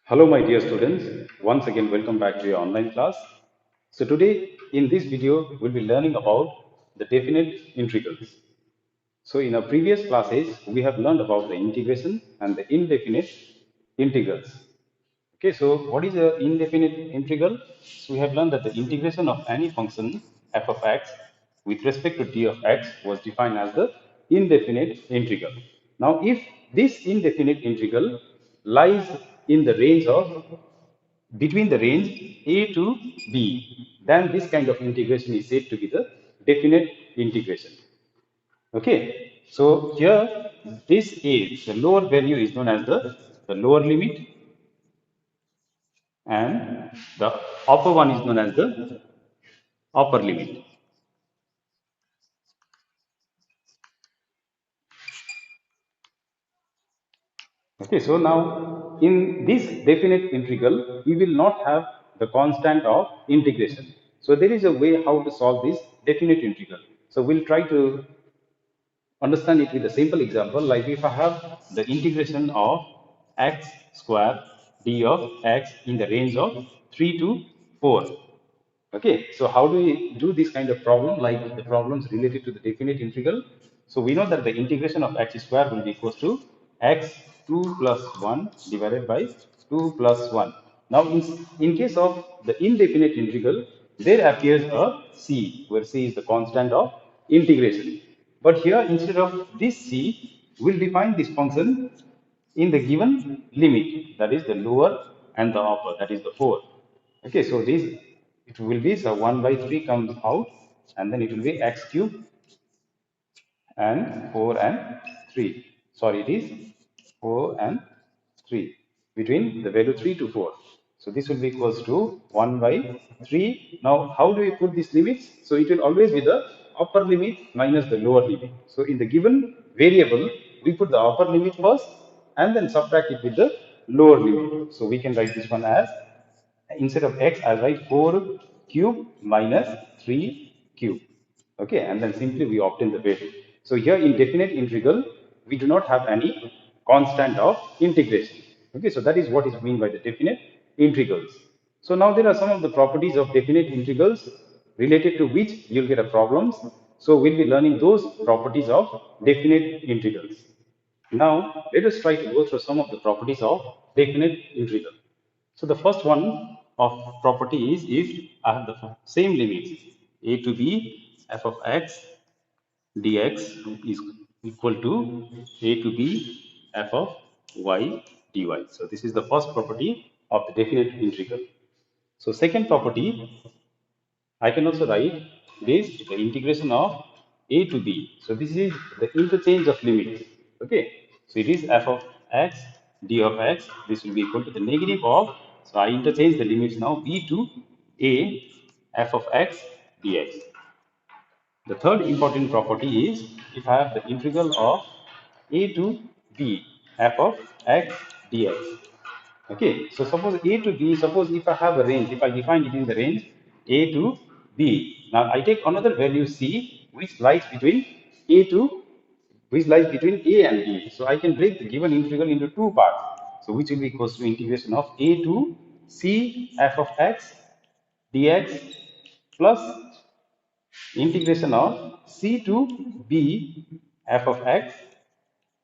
Hello, my dear students. Once again, welcome back to your online class. So today, in this video, we'll be learning about the definite integrals. So in our previous classes, we have learned about the integration and the indefinite integrals. Okay, so what is the indefinite integral? So we have learned that the integration of any function f of x with respect to d of x was defined as the indefinite integral. Now, if this indefinite integral lies in the range of between the range a to b, then this kind of integration is said to be the definite integration. Okay, so here this a, the lower value is known as the lower limit, and the upper one is known as the upper limit. Okay, so now in this definite integral, we will not have the constant of integration. So there is a way how to solve this definite integral. So we'll try to understand it with a simple example. Like if I have the integration of x square d of x in the range of 3 to 4. Okay, so how do we do this kind of problem, like the problems related to the definite integral? So we know that the integration of x square will be equals to x 2 plus 1 divided by 2 plus 1. Now, in case of the indefinite integral, there appears a c, where c is the constant of integration. But here, instead of this c, we'll define this function in the given limit, that is the lower and the upper, that is the 4. Okay, so this it will be, so 1 by 3 comes out, and then it will be x cube and 4 and 3. Sorry, it is 4 and 3 between the value 3 to 4. So this will be equals to 1 by 3. Now, how do we put these limits? So it will always be the upper limit minus the lower limit. So in the given variable, we put the upper limit first and then subtract it with the lower limit. So we can write this one as, instead of x, I'll write 4 cube minus 3 cube. Okay, and then simply we obtain the value. So here in definite integral, we do not have any constant of integration. Okay, so that is what is meant by the definite integrals. So now there are some of the properties of definite integrals related to which you'll get a problems. So we'll be learning those properties of definite integrals. Now, let us try to go through some of the properties of definite integral. So the first one of property is, if I have the same limits a to b f of x dx is equal to a to b f of y dy. So this is the first property of the definite integral. So second property, I can also write this, the integration of a to b. So this is the interchange of limits. Okay. So it is f of x d of x. This will be equal to the negative of. So I interchange the limits now, b to a f of x dx. The third important property is, if I have the integral of a to b f of x dx. Okay, so suppose a to b, suppose if I have a range, if I define it in the range a to b. Now I take another value c, which lies between a and b. So I can break the given integral into two parts. So which will be equals to integration of a to c f of x dx plus integration of c to b f of x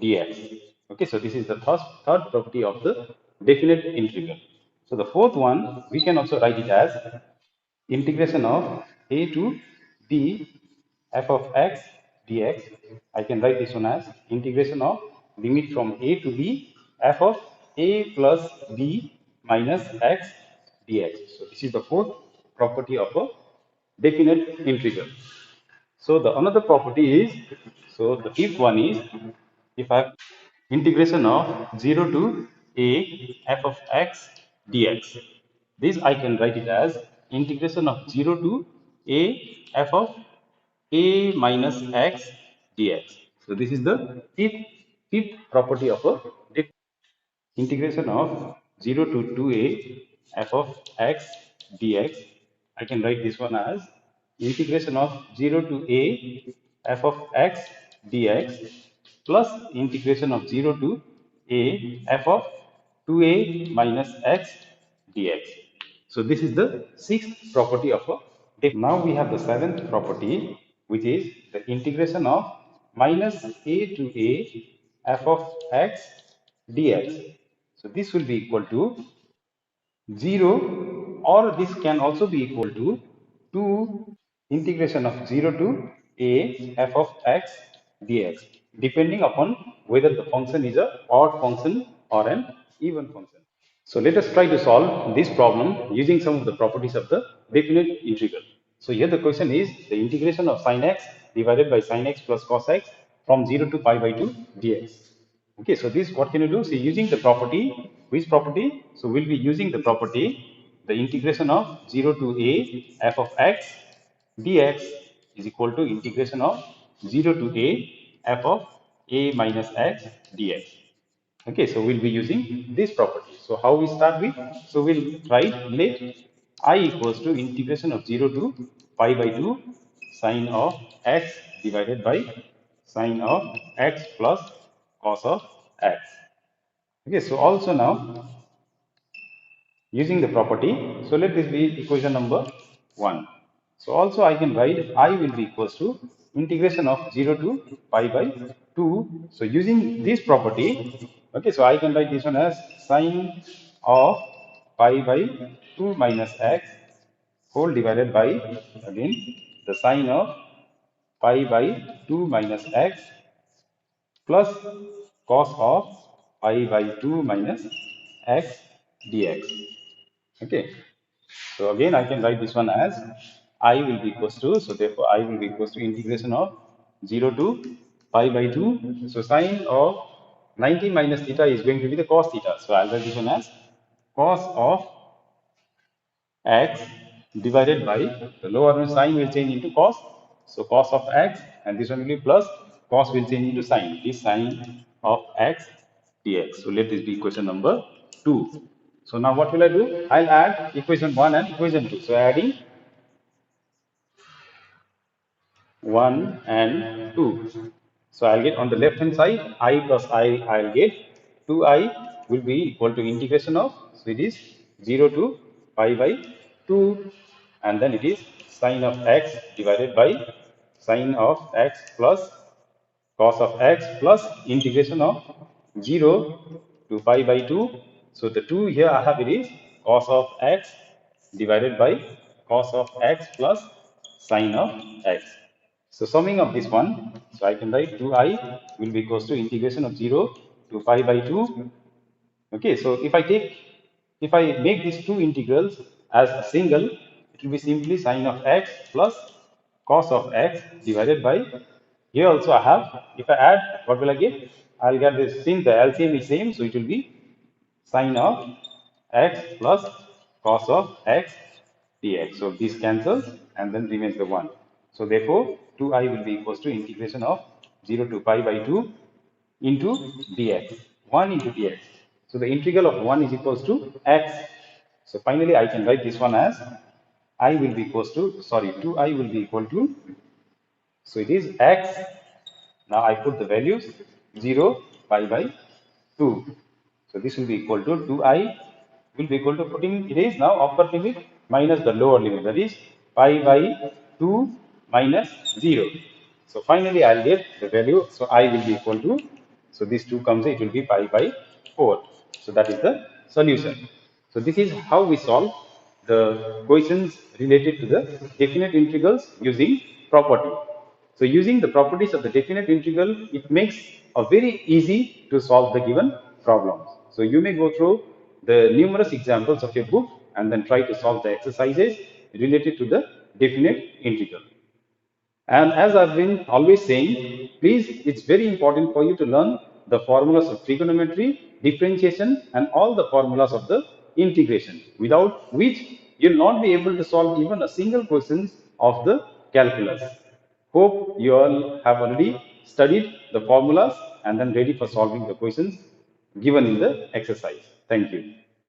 dx. Okay, so this is the third property of the definite integral. So the fourth one, we can also write it as integration of a to b f of x dx. I can write this one as integration of limit from a to b f of a plus b minus x dx. So this is the fourth property of a definite integral. So the another property is, so the fifth one is, if I have integration of 0 to a f of x dx. This I can write it as integration of 0 to a f of a minus x dx. So this is the fifth property of a integration of 0 to 2a f of x dx. I can write this one as integration of 0 to a f of x dx plus integration of 0 to a f of 2a minus x dx. So this is the sixth property of a differential. Now we have the seventh property, which is the integration of minus a to a f of x dx. So this will be equal to 0, or this can also be equal to 2 integration of 0 to a f of x dx, depending upon whether the function is a odd function or an even function. So let us try to solve this problem using some of the properties of the definite integral. So here the question is the integration of sin x divided by sin x plus cos x from 0 to pi by 2 dx. Okay, so this what can you do? See, using the property, which property? So we'll be using the property, the integration of 0 to a f of x dx is equal to integration of 0 to a f of a minus x dx. Okay, so we'll be using this property. So how we start with? So we'll write let I equals to integration of 0 to pi by 2 sine of x divided by sine of x plus cos of x. Okay, so also now using the property, so let this be equation number 1. So also I can write I will be equals to integration of 0 to pi by 2. So using this property, okay, so I can write this one as sine of pi by 2 minus x whole divided by again the sine of pi by 2 minus x plus cos of pi by 2 minus x dx. Okay, so again I can write this one as I will be equals to, so therefore I will be equals to integration of 0 to pi by 2. So sine of 90 minus theta is going to be the cos theta. So I'll write this one as cos of x divided by the lower one sine will change into cos. So cos of x, and this one will be plus cos will change into sine. This sine of x dx. So let this be equation number 2. So now what will I do? I'll add equation 1 and equation 2. So adding 1 and 2. So I'll get on the left hand side I plus I'll get 2i will be equal to integration of, so it is 0 to pi by 2, and then it is sine of x divided by sine of x plus cos of x plus integration of 0 to pi by 2. So the 2 here I have, it is cos of x divided by cos of x plus sine of x. So summing of this one, so I can write 2i will be equals to integration of 0 to pi by 2. Okay, so if I make these two integrals as a single, it will be simply sine of x plus cos of x divided by, here also I have, if I add, what will I get? I'll get this, since the LCM is same, so it will be sine of x plus cos of x dx. So this cancels and then remains the 1. So therefore, 2i will be equals to integration of 0 to pi by 2 into dx, 1 into dx. So the integral of 1 is equals to x. So finally, I can write this one as I will be equals to, sorry, 2i will be equal to, so it is x. Now I put the values 0, pi by 2. So this will be equal to 2i will be equal to, putting it is now upper limit minus the lower limit, that is pi by 2 minus 0. So finally I'll get the value. So I will be equal to, so this 2 comes, it will be pi by 4. So that is the solution. So this is how we solve the questions related to the definite integrals using property. So using the properties of the definite integral, it makes a very easy to solve the given problems. So you may go through the numerous examples of your book and then try to solve the exercises related to the definite integral. And as I've been always saying, please, it's very important for you to learn the formulas of trigonometry, differentiation, and all the formulas of the integration, without which you'll not be able to solve even a single question of the calculus. Hope you all have already studied the formulas and then ready for solving the questions given in the exercise. Thank you.